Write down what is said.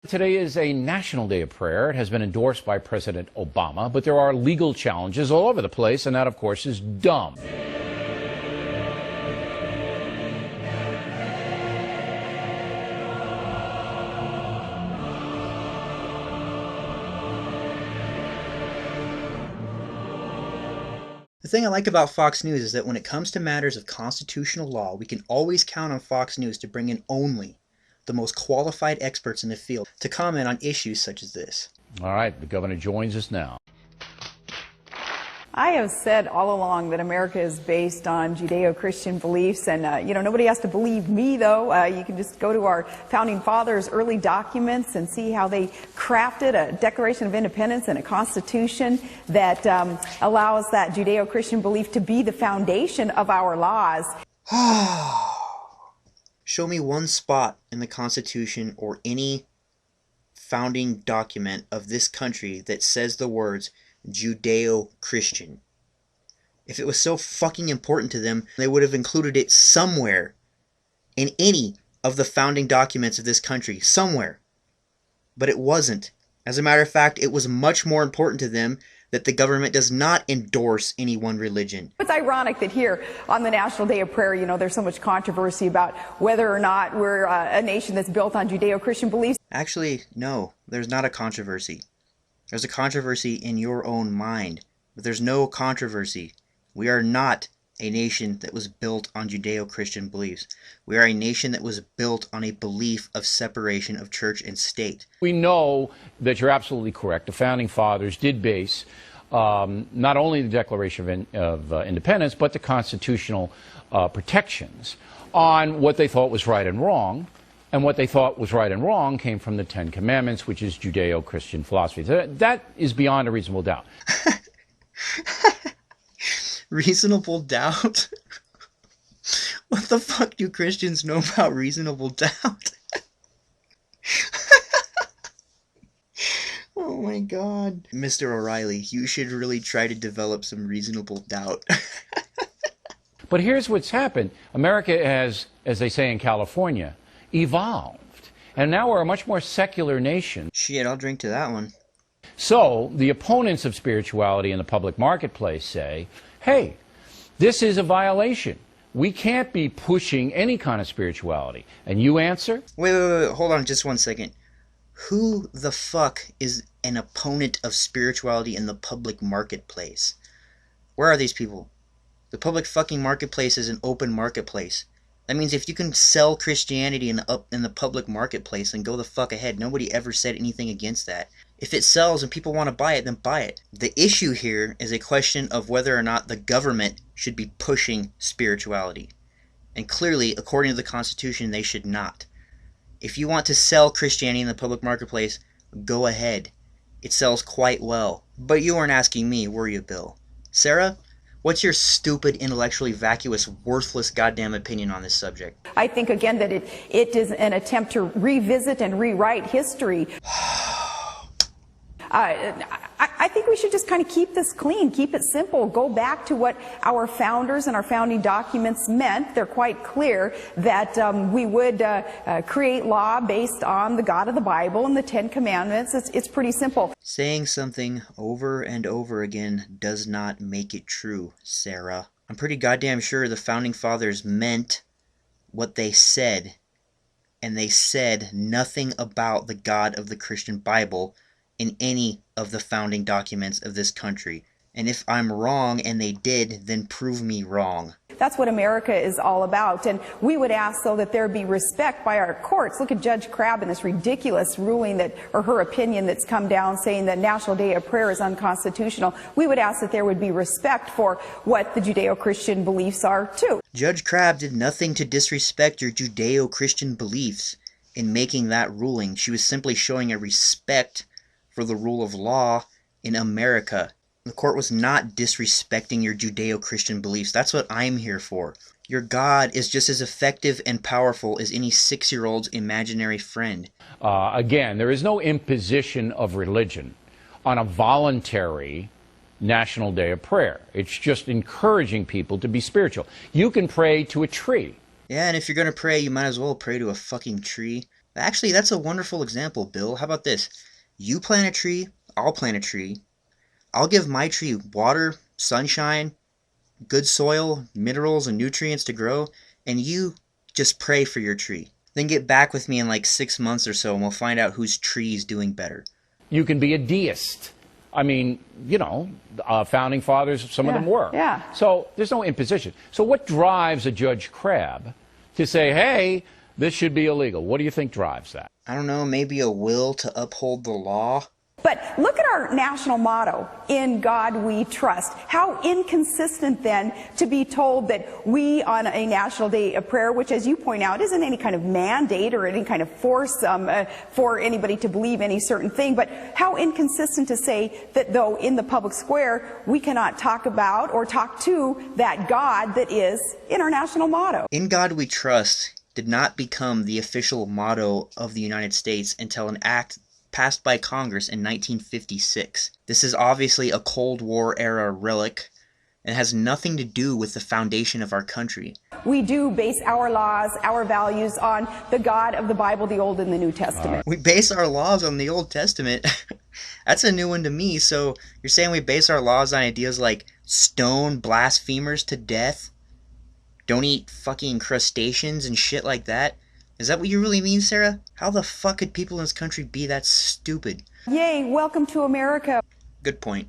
Today is a National Day of Prayer. It has been endorsed by President Obama, but there are legal challenges all over the place, and that, of course, is dumb. The thing I like about Fox News is that when it comes to matters of constitutional law, we can always count on Fox News to bring in only the most qualified experts in the field to comment on issues such as this. All right, the governor joins us now. I have said all along that America is based on Judeo-Christian beliefs, and nobody has to believe me, though. You can just go to our founding fathers' early documents and see how they crafted a Declaration of Independence and a Constitution that allows that Judeo-Christian belief to be the foundation of our laws. Show me one spot in the Constitution or any founding document of this country that says the words Judeo-Christian. If it was so fucking important to them, they would have included it somewhere in any of the founding documents of this country. Somewhere. But it wasn't. As a matter of fact, it was much more important to them that the government does not endorse any one religion. It's ironic that here on the National Day of Prayer, there's so much controversy about whether or not we're a nation that's built on Judeo-Christian beliefs. Actually, no, there's not a controversy. There's a controversy in your own mind, but there's no controversy. We are not a nation that was built on Judeo-Christian beliefs. We are a nation that was built on a belief of separation of church and state. We know that you're absolutely correct. The founding fathers did base not only the Declaration of Independence, but the constitutional protections on what they thought was right and wrong. And what they thought was right and wrong came from the Ten Commandments, which is Judeo-Christian philosophy. That is beyond a reasonable doubt. Reasonable doubt? What the fuck do Christians know about reasonable doubt? Oh my god. Mr. O'Reilly, you should really try to develop some reasonable doubt. But here's what's happened. America has, as they say in California, evolved. And now we're a much more secular nation. Shit, I'll drink to that one. So the opponents of spirituality in the public marketplace say, hey, this is a violation. We can't be pushing any kind of spirituality. And you answer? Wait, hold on just 1 second. Who the fuck is an opponent of spirituality in the public marketplace? Where are these people? The public fucking marketplace is an open marketplace. That means if you can sell Christianity in the public marketplace, then go the fuck ahead. Nobody ever said anything against that. If it sells and people want to buy it, then buy it. The issue here is a question of whether or not the government should be pushing spirituality. And clearly, according to the Constitution, they should not. If you want to sell Christianity in the public marketplace, go ahead. It sells quite well. But you weren't asking me, were you, Bill? Sarah? What's your stupid, intellectually vacuous, worthless goddamn opinion on this subject? I think, again, that it is an attempt to revisit and rewrite history. I think we should just kind of keep this clean, keep it simple, go back to what our founders and our founding documents meant. They're quite clear that we would create law based on the God of the Bible and the Ten Commandments. It's pretty simple. Saying something over and over again does not make it true, Sarah. I'm pretty goddamn sure the founding fathers meant what they said, and they said nothing about the God of the Christian Bible in any of the founding documents of this country. And if I'm wrong and they did, then prove me wrong. That's what America is all about. And we would ask, though, that there be respect by our courts. Look at Judge Crabb and this ridiculous ruling or her opinion that's come down saying that National Day of Prayer is unconstitutional. We would ask that there would be respect for what the Judeo-Christian beliefs are, too. Judge Crabb did nothing to disrespect your Judeo-Christian beliefs in making that ruling. She was simply showing a respect for the rule of law in America. The court was not disrespecting your Judeo-Christian beliefs. That's what I'm here for. Your God is just as effective and powerful as any 6-year-old's imaginary friend. Again, there is no imposition of religion on a voluntary National Day of Prayer. It's just encouraging people to be spiritual. You can pray to a tree. Yeah, and if you're going to pray, you might as well pray to a fucking tree. Actually, that's a wonderful example, Bill. How about this? You plant a tree, I'll plant a tree. I'll give my tree water, sunshine, good soil, minerals, and nutrients to grow, and you just pray for your tree. Then get back with me in like 6 months or so, and we'll find out whose tree is doing better. You can be a deist. I mean, founding fathers, some of them were. Yeah. So there's no imposition. So what drives a Judge Crabb to say, hey, this should be illegal? What do you think drives that? I don't know, maybe a will to uphold the law? But look at our national motto, "In God We Trust." How inconsistent then to be told that we on a National Day of Prayer, which as you point out isn't any kind of mandate or any kind of force for anybody to believe any certain thing, but how inconsistent to say that though in the public square we cannot talk about or talk to that God that is in our national motto. In God We Trust did not become the official motto of the United States until an act passed by Congress in 1956. This is obviously a Cold War era relic and has nothing to do with the foundation of our country. We do base our laws, our values on the God of the Bible, the Old and the New Testament. We base our laws on the Old Testament. That's a new one to me. So you're saying we base our laws on ideas like stone blasphemers to death? Don't eat fucking crustaceans and shit like that? Is that what you really mean, Sarah? How the fuck could people in this country be that stupid? Yay, welcome to America. Good point.